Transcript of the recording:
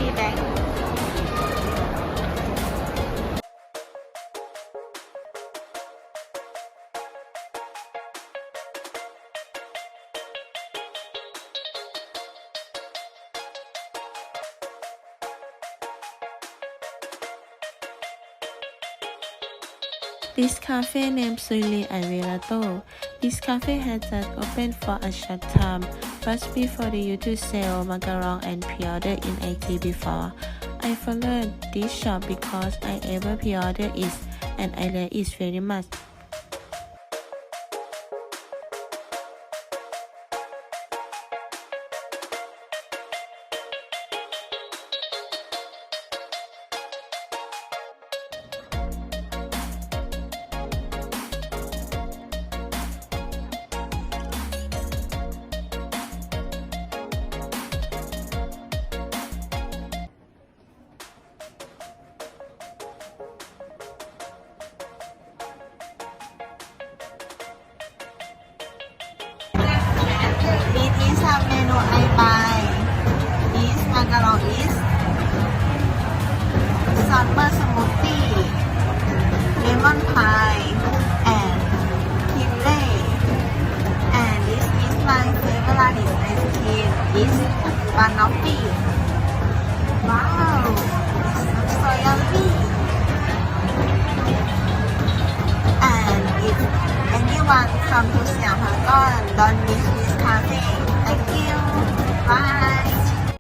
City Bank This cafe named Suili and Vilato. This cafe had just opened for a short time, but before they used to sell macaron and pre-order in IT before. I followed this shop because I ever pre-order it and I like it very much. It is a menu I buy is macaron is summer smoothie lemon pie and kidney and this is my favorite ice cream is banoffee. Wow, it looks so yummy and if anyone come to Siam Paragon don't miss this cafe. Thank you. Bye.